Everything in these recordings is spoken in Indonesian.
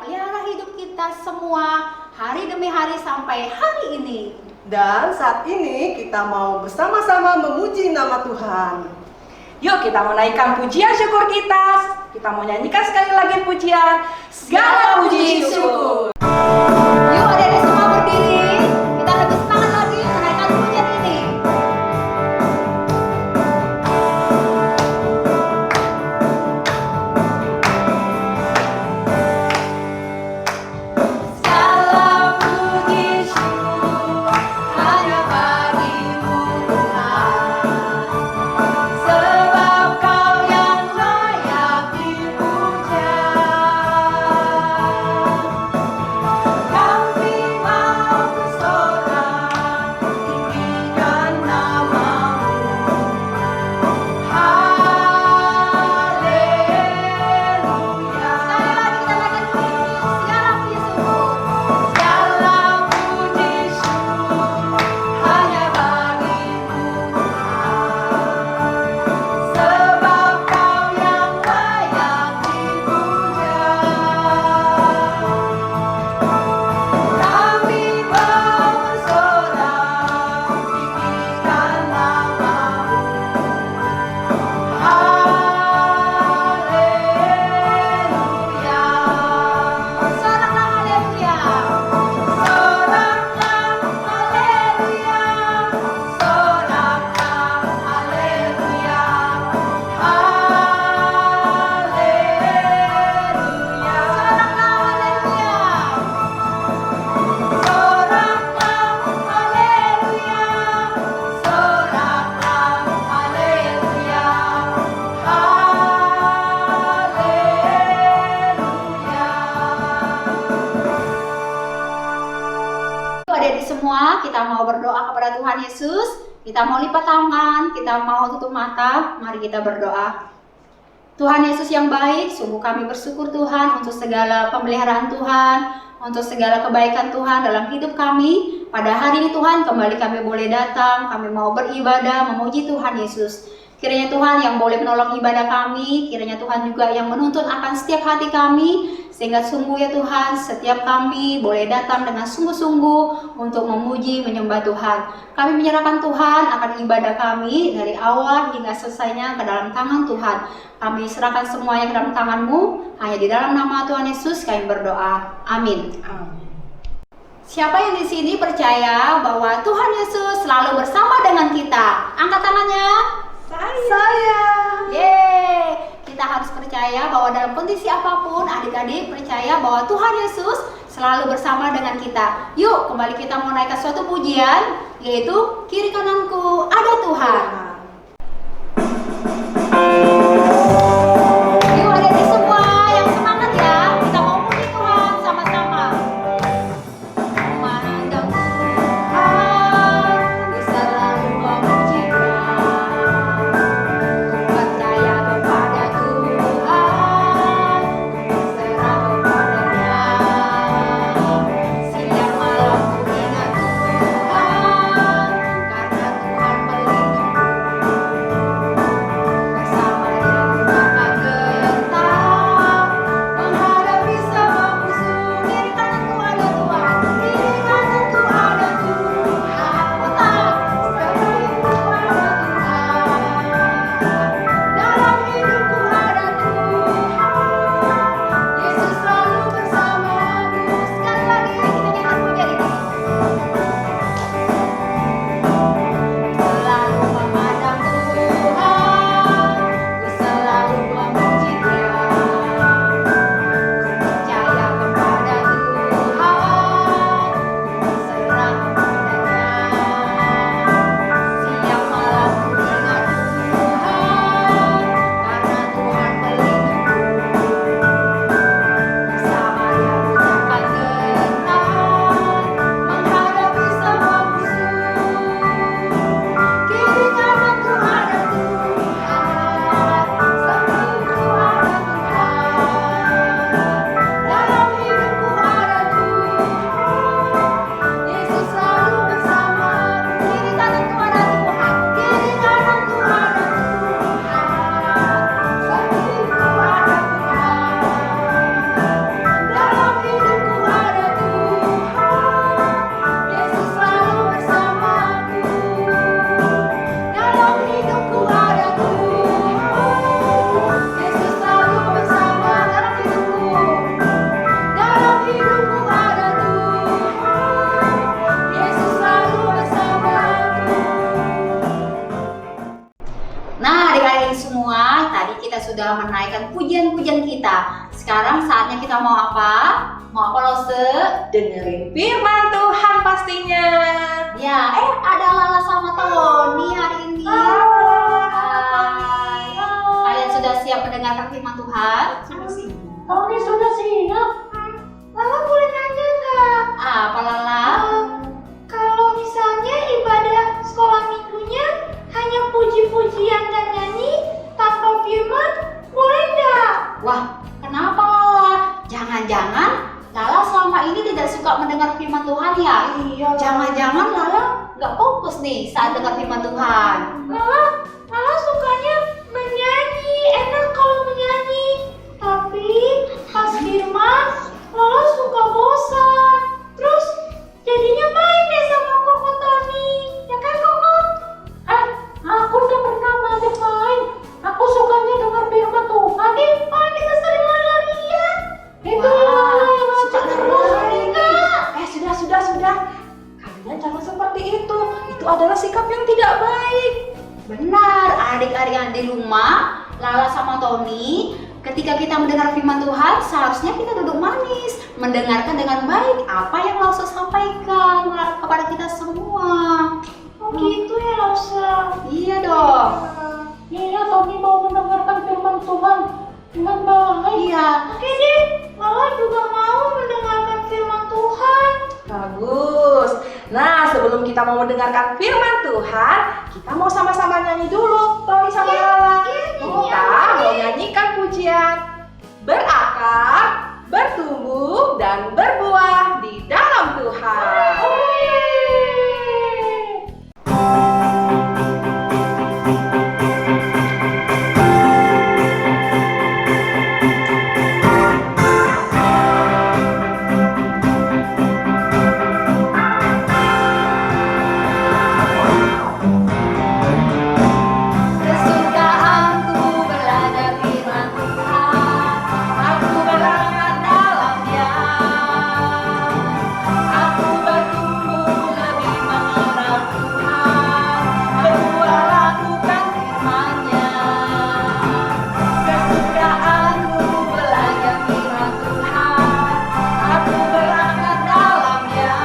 memelihara hidup kita semua hari demi hari sampai hari ini. Dan saat ini kita mau bersama-sama memuji nama Tuhan. Yuk kita menaikkan pujian syukur kita. Kita mau nyanyikan sekali lagi pujian segala puji syukur. Yuk adik-adik semua berdiri. Kita lebih semangat lagi menaikkan pujian ini. Segala puji syukur hanya bagimu Tuhan, sebab Kau yang layak dipuja. Kami mau bersorak tinggikan nama-Mu. Haleluya. Sekali lagi kita naikkan puji, segala puji syukur hanya bagimu Tuhan, sebab Kau yang layak dipuja. Kami mau bersorak tinggikan nama-Mu. Haleluya. Soraklah haleluya. Soraklah haleluya. Soraklah haleluya. Haleluya. Soraklah haleluya. Soraklah haleluya. Soraklah haleluya. Haleluya. Adik-adik semua, kita mau berdoa kepada Tuhan Yesus. Kita mau lipat tangan, kita mau tutup mata. Mari kita berdoa. Tuhan Yesus yang baik, sungguh kami bersyukur Tuhan untuk segala pemeliharaan Tuhan, untuk segala kebaikan Tuhan dalam hidup kami. Pada hari ini Tuhan, kembali kami boleh datang, kami mau beribadah, memuji Tuhan Yesus. Kiranya Tuhan yang boleh menolong ibadah kami, kiranya Tuhan juga yang menuntun akan setiap hati kami, sehingga sungguh ya Tuhan, setiap kami boleh datang dengan sungguh-sungguh untuk memuji, menyembah Tuhan. Kami menyerahkan Tuhan akan ibadah kami dari awal hingga selesainya ke dalam tangan Tuhan. Kami serahkan semuanya ke dalam tangan-Mu, hanya di dalam nama Tuhan Yesus kami berdoa. Amin. Siapa yang di sini percaya bahwa Tuhan Yesus selalu bersama dengan kita? Angkat tangannya. Saya. Yeay. Kita harus percaya bahwa dalam kondisi apapun, adik-adik percaya bahwa Tuhan Yesus selalu bersama dengan kita. Yuk, kembali kita mau naikkan suatu pujian, yaitu kiri kananku ada Tuhan. Yuk adik-adik semua yang semangat ya, kita mau puji Tuhan sama-sama. Memandang Tuhan, ku selalu memujinya. Percaya kepada Tuhan, berserah kepadanya. Siang malam ku ingat Tuhan, karena Tuhan melindungi. kita. Sekarang saatnya kita mau apa? Mau apa Lose? Dengerin firman Tuhan pastinya. Ya, ada Lala sama Tony hari ini. Hai. Kalian sudah siap mendengarkan firman Tuhan? Tony sudah siap. Lala boleh nanya nggak? Apa Lala? Kalau misalnya ibadah sekolah minggunya hanya puji-pujian dan nyanyi tanpa firman, boleh nggak? Wah, kenapa Lala? Jangan-jangan Lala selama ini tidak suka mendengar firman Tuhan ya? Iya. Jangan-jangan Lala nggak fokus nih saat dengar firman Tuhan. Lala sukanya menyanyi, enak kalau menyanyi. Tapi pas firman, Lala suka bosan. Terus jadinya main deh sama Koko Tony. Ya kan Koko? Aku udah pernah ngajak main. Aku sukanya dengar firman Tuhan. Kita sering lari-larian. Itu Wah, yang suka ngajak lari-lari. Sudah. Kalian jangan seperti itu. Itu adalah sikap yang tidak baik. Benar, adik-adik yang di rumah, Lala sama Tony, ketika kita mendengar firman Tuhan, seharusnya kita duduk manis, mendengarkan dengan baik apa yang Lala sampaikan kepada kita semua. Oh gitu ya Rosa. Iya dong. Iya, Tony mau mendengarkan firman Tuhan dengan baik. Iya. Oke deh, Lala juga mau mendengarkan firman Tuhan. Bagus. Nah, sebelum kita mau mendengarkan firman Tuhan, kita mau sama-sama nyanyi dulu, Tony sama Lala. Kita mau nyanyikan pujian berakar, bertumbuh, dan berbuah di dalam Tuhan. Kesukaanku belajar firman Tuhan, aku berangkat dalamnya. Aku bertumbuh lebih mengenal Tuhan, berdua lakukan firman-Nya. Kesukaanku belajar firman Tuhan, aku berangkat dalamnya.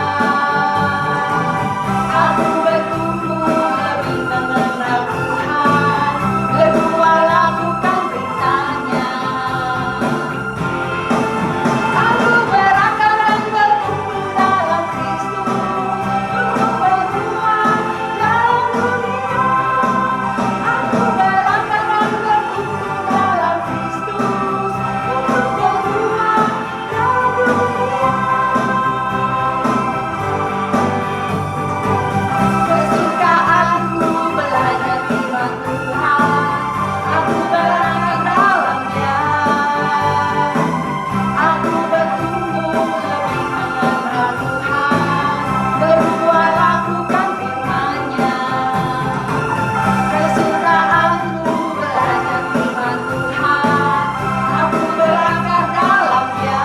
Aku bertumbuh lebih mengenal Tuhan, berdua lakukan perintah-Nya. Aku berakar dan bertumbuh dalam Kristus, untuk berbuah dalam dunia. Aku berakar dan bertumbuh dalam Kristus, untuk berbuah dalam dunia. Kesukaanku belajar firman Tuhan, aku berangkat dalamnya. Aku bertumbuh lebih mengenal Tuhan, berdua lakukan firman-Nya. Kesukaanku belajar firman Tuhan, aku berangkat dalamnya.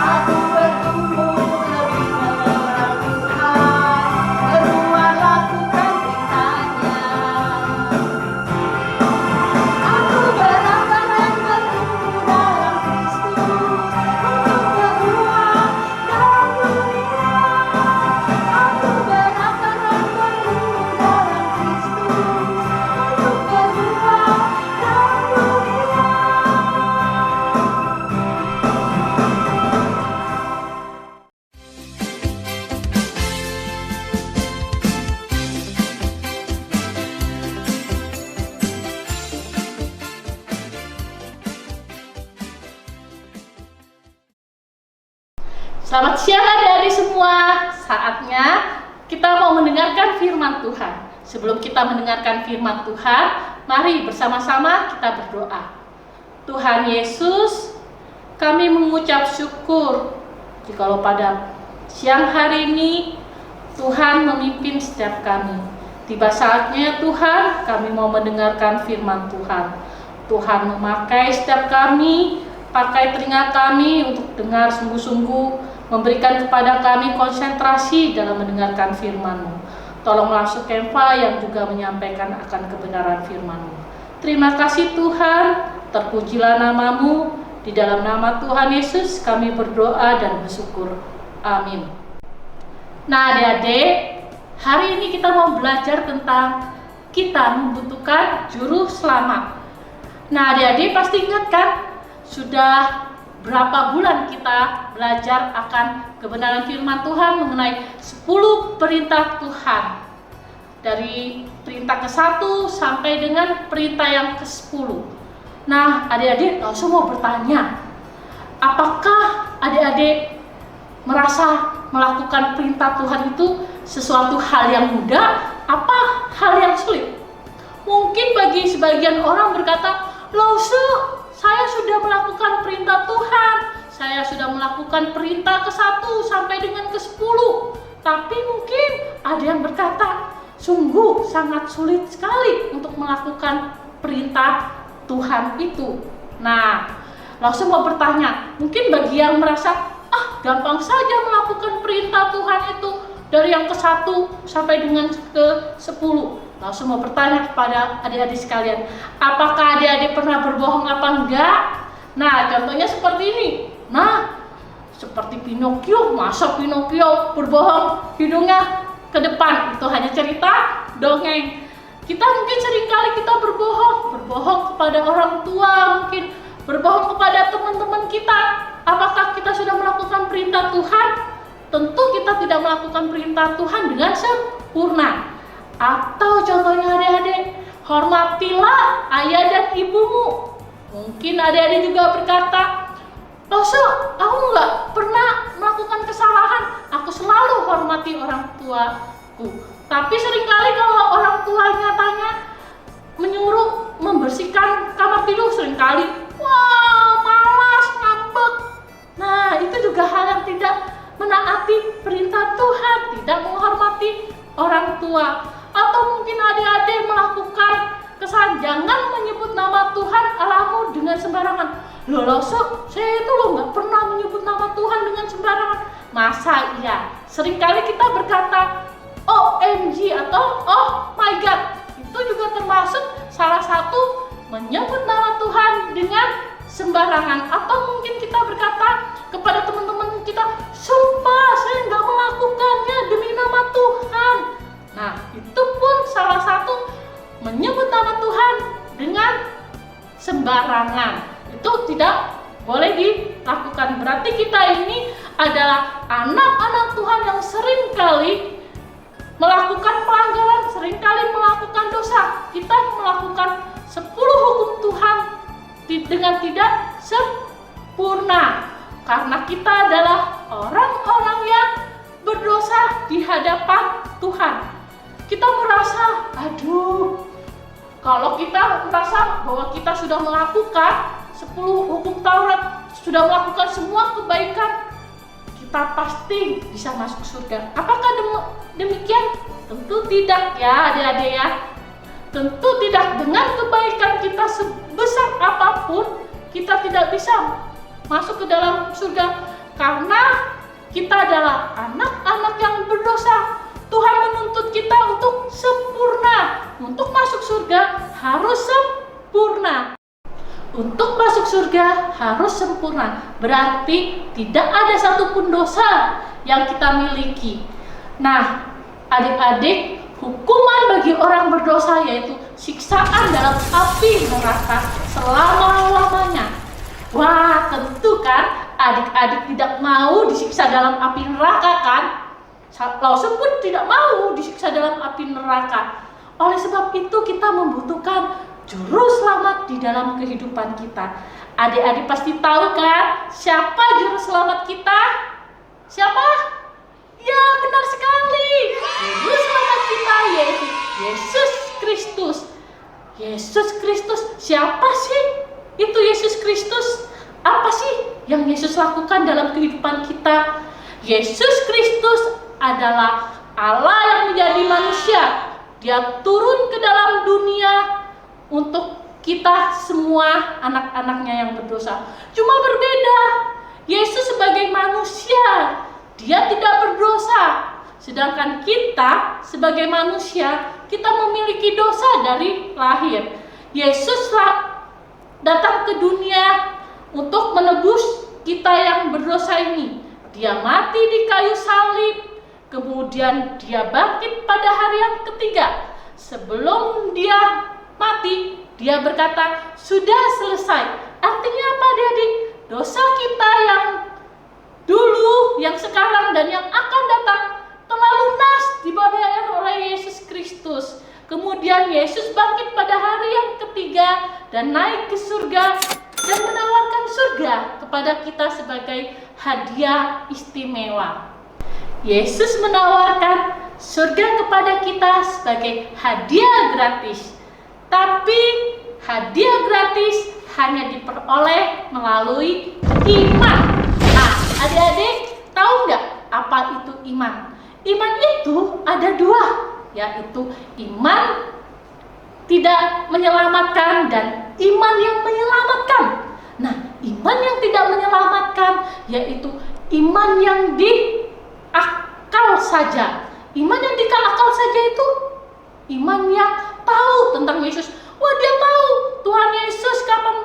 Aku bertumbuh lebih mengenal Tuhan, berdua lakukan perintah-Nya. Aku berakar dan bertumbuh dalam Kristus, untuk berbuah dalam dunia. Aku berakar dan bertumbuh dalam Kristus, untuk berbuah dalam dunia. Selamat siang adik-adik semua. Saatnya kita mau mendengarkan firman Tuhan. Sebelum kita mendengarkan firman Tuhan, mari bersama-sama kita berdoa. Tuhan Yesus, kami mengucap syukur jikalau pada siang hari ini Tuhan memimpin setiap kami. Tiba saatnya Tuhan, kami mau mendengarkan firman Tuhan. Tuhan memakai setiap kami, pakai telinga kami untuk dengar sungguh-sungguh, memberikan kepada kami konsentrasi dalam mendengarkan firman-Mu. Tolonglah Sukempa yang juga menyampaikan akan kebenaran firman-Mu. Terima kasih Tuhan, terpujilah nama-Mu. Di dalam nama Tuhan Yesus kami berdoa dan bersyukur. Amin. Nah adik-adik, hari ini kita mau belajar tentang kita membutuhkan juru selamat. Nah adik-adik pasti ingat kan, sudah berapa bulan kita belajar akan kebenaran firman Tuhan mengenai 10 perintah Tuhan. Dari perintah ke-1 sampai dengan perintah yang ke-10. Nah adik-adik langsung mau bertanya, apakah adik-adik merasa melakukan perintah Tuhan itu sesuatu hal yang mudah, apa hal yang sulit? Mungkin bagi sebagian orang berkata, loh saya sudah melakukan perintah Tuhan, saya sudah melakukan perintah ke-1 sampai dengan ke-10. Tapi mungkin ada yang berkata, sungguh sangat sulit sekali untuk melakukan perintah Tuhan itu. Nah, langsung mau bertanya, mungkin bagi yang merasa, gampang saja melakukan perintah Tuhan itu dari yang ke-1 sampai dengan ke-10. Langsung mau bertanya kepada adik-adik sekalian, apakah adik-adik pernah berbohong apa enggak? Nah, contohnya seperti ini. Nah, seperti Pinocchio, masa Pinocchio berbohong hidungnya ke depan? Itu hanya cerita dongeng. Kita mungkin seringkali kita berbohong kepada orang tua, mungkin berbohong kepada teman-teman kita. Apakah kita sudah melakukan perintah Tuhan? Tentu kita tidak melakukan perintah Tuhan dengan sempurna. Atau contohnya adik-adik, hormatilah ayah dan ibumu. Mungkin adik-adik juga berkata, aku nggak pernah melakukan kesalahan, aku selalu hormati orang tuaku. Tapi seringkali kalau orang tuanya tanya, menyuruh membersihkan kamar tidur, seringkali malas, ngambek. Nah itu juga hal yang tidak menaati perintah Tuhan, tidak menghormati orang tua. Atau mungkin adik-adik melakukan kesalahan, jangan menyebut nama Tuhan Allahmu dengan sembarangan. Saya itu nggak pernah menyebut nama Tuhan dengan sembarangan. Masa iya? Seringkali kita berkata OMG atau oh my god, itu juga termasuk salah satu menyebut nama Tuhan dengan sembarangan. Atau mungkin kita berkata kepada teman-teman kita, sumpah saya nggak melakukannya demi nama Tuhan. Nah itu pun salah satu menyebut nama Tuhan dengan sembarangan. Itu tidak boleh dilakukan. Berarti kita ini adalah anak-anak Tuhan yang seringkali melakukan pelanggaran, seringkali melakukan dosa. Kita melakukan 10 hukum Tuhan dengan tidak sempurna. Karena kita adalah orang-orang yang berdosa di hadapan Tuhan. Kita merasa, kalau kita merasa bahwa kita sudah melakukan 10 hukum Taurat, sudah melakukan semua kebaikan, kita pasti bisa masuk surga. Apakah demikian? Tentu tidak ya adik-adik ya. Tentu tidak. Dengan kebaikan kita sebesar apapun, kita tidak bisa masuk ke dalam surga. Karena kita adalah anak-anak yang berdosa. Tuhan menuntut kita untuk sempurna. Untuk masuk surga harus sempurna. Untuk masuk surga harus sempurna. Berarti tidak ada satupun dosa yang kita miliki. Nah, adik-adik, hukuman bagi orang berdosa yaitu siksaan dalam api neraka selama-lamanya. Wah, tentu kan adik-adik tidak mau disiksa dalam api neraka kan? Langsung pun tidak mau disiksa dalam api neraka. Oleh sebab itu kita membutuhkan juru selamat di dalam kehidupan kita. Adik-adik pasti tahu kan siapa juru selamat kita? Siapa? Ya, benar sekali. Juru selamat kita yaitu Yesus Kristus. Yesus Kristus, siapa sih itu Yesus Kristus? Apa sih yang Yesus lakukan dalam kehidupan kita? Yesus Kristus adalah Allah yang menjadi manusia. Dia turun ke dalam dunia untuk kita semua anak-anaknya yang berdosa. Cuma berbeda, Yesus sebagai manusia, dia tidak berdosa. Sedangkan kita sebagai manusia, kita memiliki dosa dari lahir. Yesus datang ke dunia untuk menebus kita yang berdosa ini. Dia mati di kayu salib, kemudian dia bangkit pada hari yang ketiga. Sebelum dia mati, dia berkata, sudah selesai. Artinya apa, adik-adik? Dosa kita yang dulu, yang sekarang, dan yang akan datang telah lunas dibayar oleh Yesus Kristus. Kemudian Yesus bangkit pada hari yang ketiga dan naik ke surga dan menawarkan surga kepada kita sebagai hadiah istimewa. Yesus menawarkan surga kepada kita sebagai hadiah gratis. Tapi hadiah gratis hanya diperoleh melalui iman. Nah, adik-adik tahu nggak apa itu iman? Iman itu ada dua, yaitu iman tidak menyelamatkan dan iman yang menyelamatkan. Nah, iman yang tidak menyelamatkan yaitu iman yang di akal saja. Iman yang di akal saja itu iman yang tahu tentang Yesus. Wah, dia tahu Tuhan Yesus kapan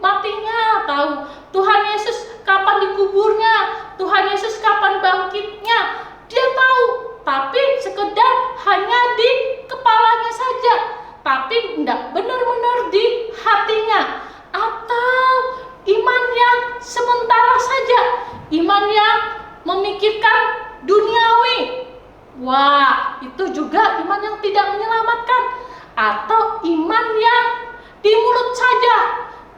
matinya, tahu Tuhan Yesus kapan dikuburnya, Tuhan Yesus kapan bangkitnya. Dia tahu, tapi sekedar hanya di kepalanya saja, tapi tidak benar-benar di hatinya. Atau iman yang sementara saja, iman yang memikirkan duniawi. Wah, itu juga iman yang tidak menyelamatkan. Atau iman yang di mulut saja,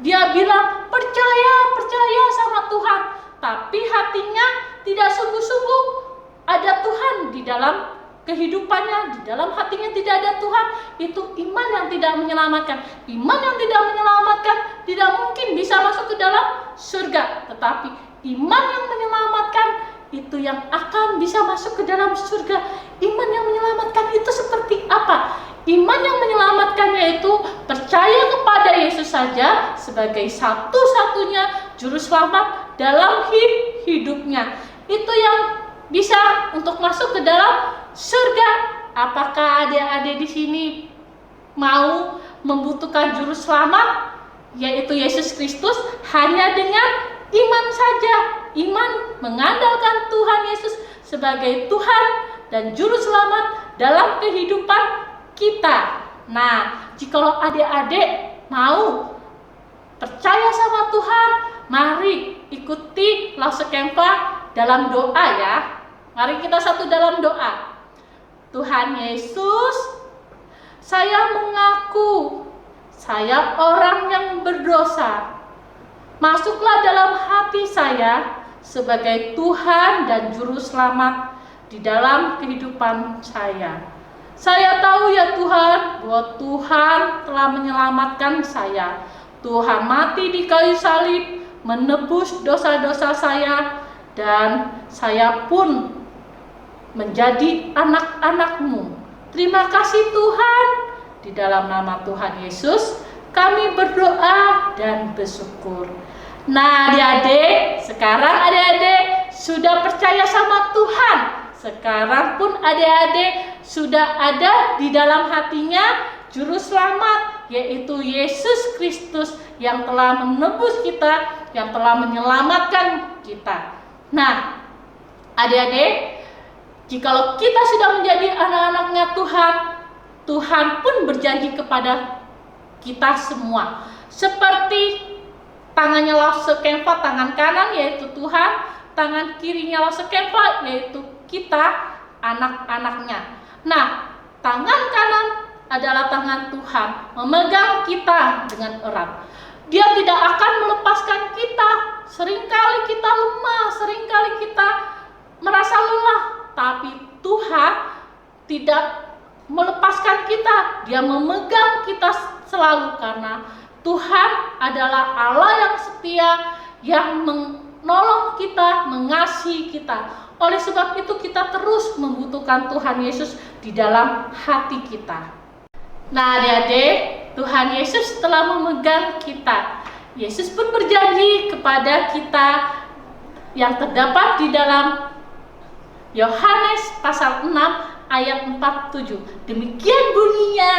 dia bilang percaya sama Tuhan, tapi hatinya tidak sungguh-sungguh ada Tuhan di dalam kehidupannya, di dalam hatinya tidak ada Tuhan. Itu iman yang tidak menyelamatkan. Iman yang tidak menyelamatkan tidak mungkin bisa masuk ke dalam surga. Tetapi iman yang menyelamatkan itu yang akan bisa masuk ke dalam surga. Iman yang menyelamatkan itu seperti apa? Iman yang menyelamatkan yaitu percaya kepada Yesus saja sebagai satu-satunya juru selamat dalam hidupnya. Itu yang bisa untuk masuk ke dalam surga. Apakah adik-adik di sini mau membutuhkan juru selamat, yaitu Yesus Kristus, hanya dengan iman saja? Iman mengandalkan Tuhan Yesus sebagai Tuhan dan juru selamat dalam kehidupan kita. Nah, jikalau adik-adik mau percaya sama Tuhan, mari ikuti Lause Kempa dalam doa ya. Mari kita satu dalam doa. Tuhan Yesus, saya mengaku saya orang yang berdosa. Masuklah dalam hati saya sebagai Tuhan dan Juru Selamat di dalam kehidupan saya. Saya tahu ya Tuhan, bahwa Tuhan telah menyelamatkan saya. Tuhan mati di kayu salib, menebus dosa-dosa saya, dan saya pun menjadi anak-anak-Mu. Terima kasih Tuhan. Di dalam nama Tuhan Yesus, kami berdoa dan bersyukur. Nah, adik-adik, sekarang adik-adik sudah percaya sama Tuhan. Sekarang pun adik-adik sudah ada di dalam hatinya Juru Selamat, yaitu Yesus Kristus yang telah menebus kita, yang telah menyelamatkan kita. Nah, adik-adik, jikalau kita sudah menjadi anak-anaknya Tuhan, Tuhan pun berjanji kepada kita semua. Seperti tangannya Lause Kempa, tangan kanan yaitu Tuhan, tangan kirinya Lause Kempa yaitu kita, anak-anaknya. Nah, tangan kanan adalah tangan Tuhan, memegang kita dengan erat. Dia tidak akan melepaskan kita. Seringkali kita lemah, seringkali kita merasa lelah, tapi Tuhan tidak melepaskan kita. Dia memegang kita selalu, karena Tuhan adalah Allah yang setia, yang menolong kita, mengasihi kita. Oleh sebab itu kita terus membutuhkan Tuhan Yesus di dalam hati kita. Nah, adik-adik, Tuhan Yesus telah memegang kita. Yesus pun berjanji kepada kita yang terdapat di dalam Yohanes pasal 6 ayat 47. Demikian bunyinya,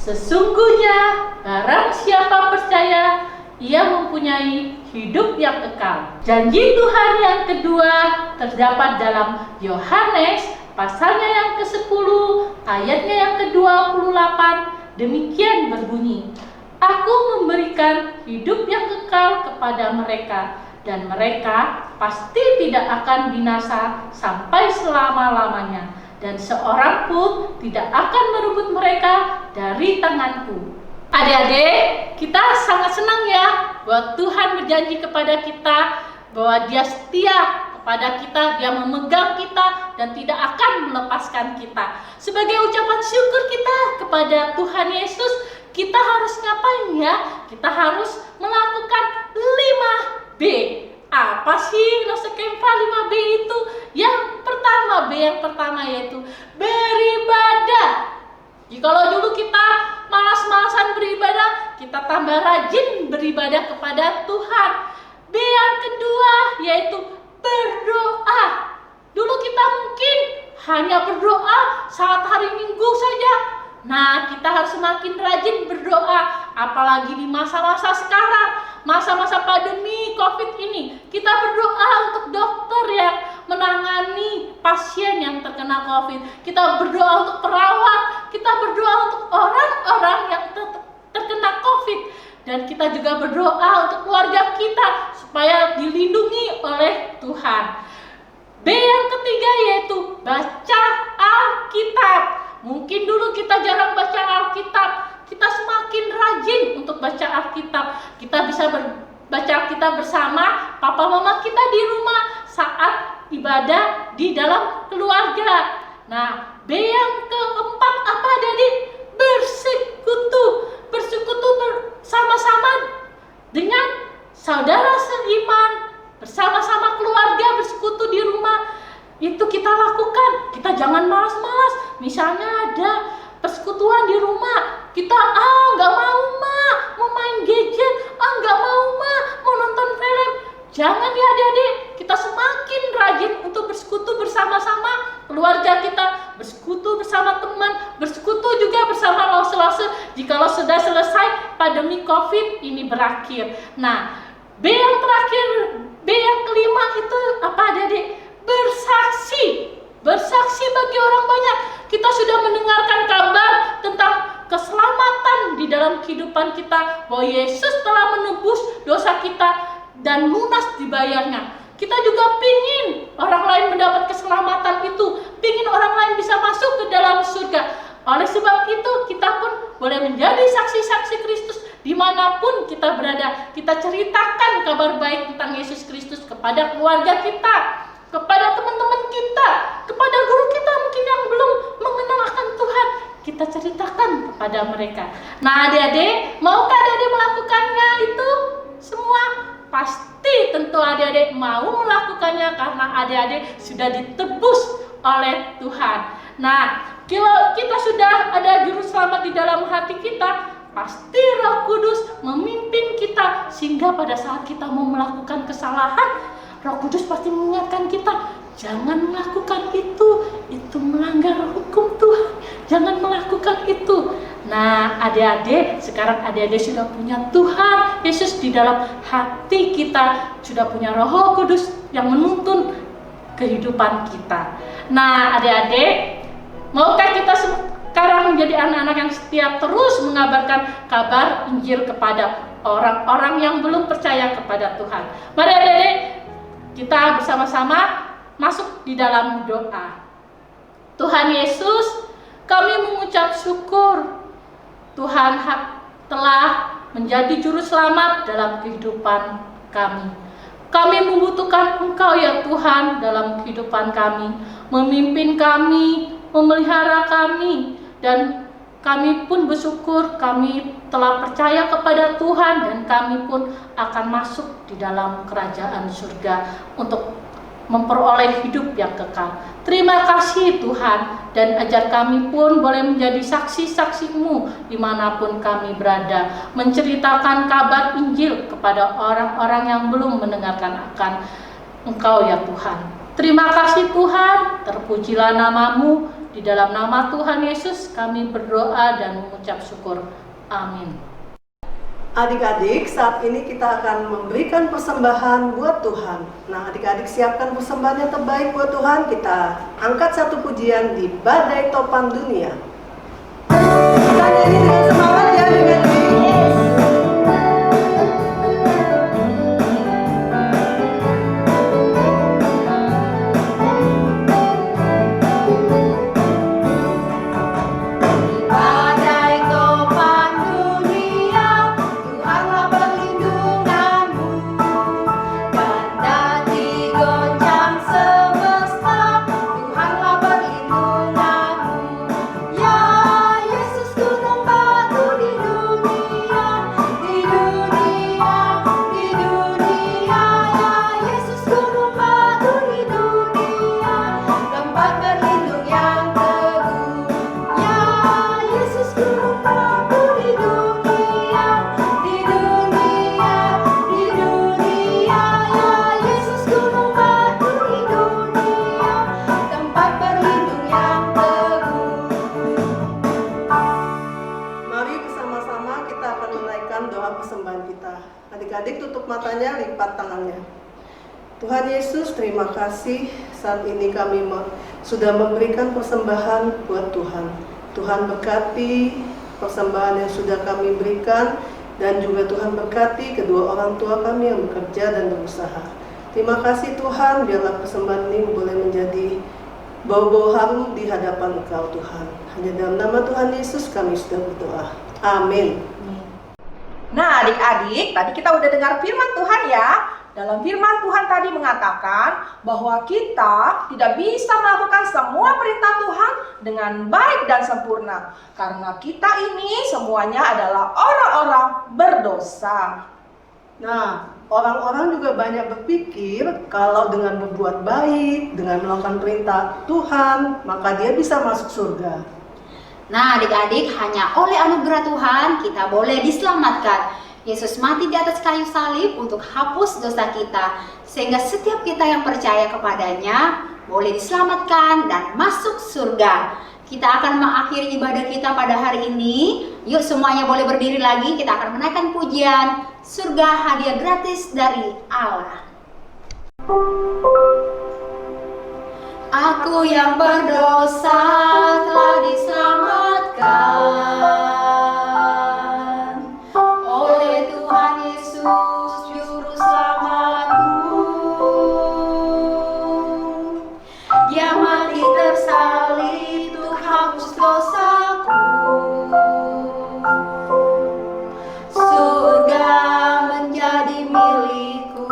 Sesungguhnya barang siapa percaya, ia mempunyai hidup yang kekal. Janji Tuhan yang kedua terdapat dalam Yohanes pasalnya yang ke-10 ayatnya yang ke-28. Demikian berbunyi, Aku memberikan hidup yang kekal kepada mereka, dan mereka pasti tidak akan binasa sampai selama-lamanya, dan seorang pun tidak akan merebut mereka dari tanganku. Adik-adik, kita sangat senang ya bahwa Tuhan berjanji kepada kita bahwa Dia setia kepada kita, Dia memegang kita dan tidak akan melepaskan kita. Sebagai ucapan syukur kita kepada Tuhan Yesus, kita harus ngapain ya? Kita harus melakukan 5B. Apa sih Rosekempa 5B itu? Yang pertama yaitu beribadah. Jikalau dulu kita malas-malasan beribadah, kita tambah rajin beribadah kepada Tuhan. B yang kedua yaitu berdoa. Dulu kita mungkin hanya berdoa saat hari Minggu saja. Nah, kita harus semakin rajin berdoa, apalagi di masa-masa sekarang, masa-masa pandemi COVID ini. Kita berdoa untuk dokter yang menangani pasien yang terkena COVID. Kita berdoa untuk perawat, kita berdoa untuk orang-orang yang terkena COVID. Dan kita juga berdoa untuk keluarga kita supaya dilindungi oleh Tuhan. B yang ketiga yaitu baca Alkitab. Mungkin dulu kita jarang baca Alkitab, kita semakin rajin untuk baca Alkitab. Kita bisa baca Alkitab bersama papa mama kita di rumah saat ibadah di dalam keluarga. Nah, B yang keempat apa adik-adik? Bersekutu. Bersekutu bersama-sama dengan saudara seiman, bersama-sama keluarga bersekutu di rumah. Itu kita lakukan. Kita jangan malas-malas. Misalnya ada persekutuan di rumah, kita nggak mau mau main gadget, nggak mau mau nonton film. Jangan ya adik-adik, kita semakin rajin untuk bersekutu bersama-sama keluarga kita, bersekutu bersama teman, bersekutu juga bersama lause-lause jikalau sudah selesai pandemi COVID ini berakhir. Nah, B yang terakhir, B yang kelima itu apa adik-adik? Bersaksi. Bersaksi bagi orang banyak. Kita sudah mendengarkan kabar tentang keselamatan di dalam kehidupan kita, bahwa Yesus telah menebus dosa kita dan lunas dibayarnya. Kita juga pingin orang lain mendapat keselamatan itu, pingin orang lain bisa masuk ke dalam surga. Oleh sebab itu kita pun boleh menjadi saksi-saksi Kristus dimanapun kita berada. Kita ceritakan kabar baik tentang Yesus Kristus kepada keluarga kita, kepada teman-teman kita, kepada guru kita mungkin yang belum mengenal akan Tuhan. Kita ceritakan kepada mereka. Nah adik-adik, maukah adik-adik melakukannya itu semua? Pasti tentu adik-adik mau melakukannya karena adik-adik sudah ditebus oleh Tuhan. Nah, kalau kita sudah ada juru selamat di dalam hati kita, pasti Roh Kudus memimpin kita sehingga pada saat kita mau melakukan kesalahan, Roh Kudus pasti mengingatkan kita, jangan melakukan itu melanggar hukum Tuhan, jangan melakukan itu. Nah adik-adik, sekarang adik-adik sudah punya Tuhan Yesus di dalam hati kita, sudah punya Roh Kudus yang menuntun kehidupan kita. Nah adik-adik, maukah kita sekarang menjadi anak-anak yang setia terus mengabarkan kabar Injil kepada orang-orang yang belum percaya kepada Tuhan? Mari adik-adik, kita bersama-sama masuk di dalam doa. Tuhan Yesus, kami mengucap syukur Tuhan telah menjadi juru selamat dalam kehidupan kami. Kami membutuhkan Engkau ya Tuhan dalam kehidupan kami, memimpin kami, memelihara kami, dan kami pun bersyukur kami telah percaya kepada Tuhan dan kami pun akan masuk di dalam kerajaan surga untuk memperoleh hidup yang kekal. Terima kasih Tuhan, dan ajar kami pun boleh menjadi saksi-saksi-Mu dimanapun kami berada, menceritakan kabar Injil kepada orang-orang yang belum mendengarkan akan Engkau ya Tuhan. Terima kasih Tuhan, terpujilah nama-Mu, Di dalam nama Tuhan Yesus kami berdoa dan mengucap syukur. Amin. Adik-adik, saat ini kita akan memberikan persembahan buat Tuhan. Nah, adik-adik siapkan persembahan yang terbaik buat Tuhan. Kita angkat satu pujian di Badai Topan Dunia. Kita nyanyi dengan semangat ya adik-adik. Adik-adik tutup matanya, lipat tangannya. Tuhan Yesus, terima kasih saat ini kami sudah memberikan persembahan buat Tuhan. Tuhan berkati persembahan yang sudah kami berikan, dan juga Tuhan berkati kedua orang tua kami yang bekerja dan berusaha. Terima kasih Tuhan, biarlah persembahan ini boleh menjadi bau-bau harum di hadapan Engkau Tuhan. Hanya dalam nama Tuhan Yesus kami sudah berdoa. Amin. Nah adik-adik, tadi kita udah dengar firman Tuhan ya. Dalam firman Tuhan tadi mengatakan bahwa kita tidak bisa melakukan semua perintah Tuhan dengan baik dan sempurna. Karena kita ini semuanya adalah orang-orang berdosa. Nah, orang-orang juga banyak berpikir kalau dengan berbuat baik, dengan melakukan perintah Tuhan, maka dia bisa masuk surga. Nah adik-adik, hanya oleh anugerah Tuhan kita boleh diselamatkan. Yesus mati di atas kayu salib untuk hapus dosa kita, sehingga setiap kita yang percaya kepadanya boleh diselamatkan dan masuk surga. Kita akan mengakhiri ibadah kita pada hari ini. Yuk semuanya boleh berdiri lagi, kita akan menaikkan pujian Surga Hadiah Gratis dari Allah. Aku yang berdosa telah diselamatkan oleh Tuhan Yesus Juru Selamatku. Dia mati tersalib untuk hapus dosaku. Surga menjadi milikku.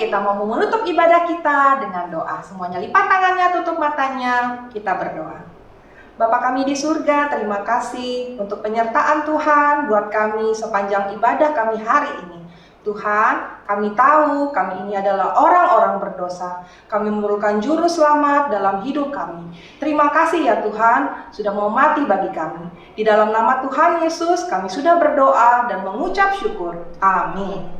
kita mau menutup ibadah kita dengan doa. Semuanya lipat tangannya, tutup matanya, kita berdoa. Bapa kami di surga, terima kasih untuk penyertaan Tuhan buat kami sepanjang ibadah kami hari ini. Tuhan, kami tahu kami ini adalah orang-orang berdosa. Kami memerlukan juru selamat dalam hidup kami. Terima kasih ya Tuhan, sudah mau mati bagi kami. Di dalam nama Tuhan Yesus, kami sudah berdoa dan mengucap syukur. Amin.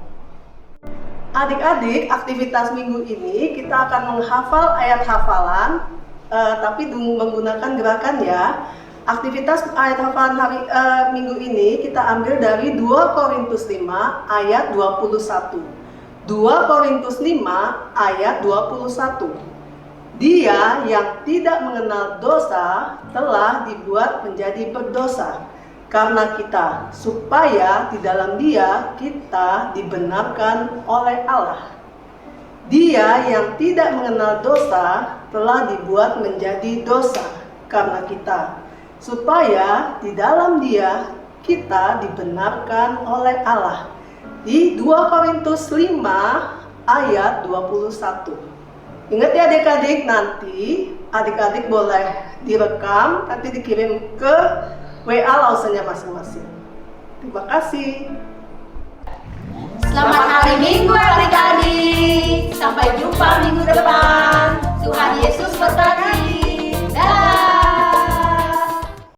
Adik-adik, aktivitas minggu ini kita akan menghafal ayat hafalan, tapi menggunakan gerakan ya. Aktivitas ayat hafalan minggu ini kita ambil dari 2 Korintus 5 ayat 21. 2 Korintus 5 ayat 21. Dia yang tidak mengenal dosa telah dibuat menjadi berdosa karena kita, supaya di dalam Dia kita dibenarkan oleh Allah. Dia yang tidak mengenal dosa telah dibuat menjadi dosa karena kita, supaya di dalam Dia kita dibenarkan oleh Allah. Di 2 Korintus 5 ayat 21. Ingat ya adik-adik, nanti adik-adik boleh direkam, nanti dikirim ke WA lausannya masing-masing. Terima kasih. Selamat hari Minggu adik-adik. Sampai jumpa minggu depan.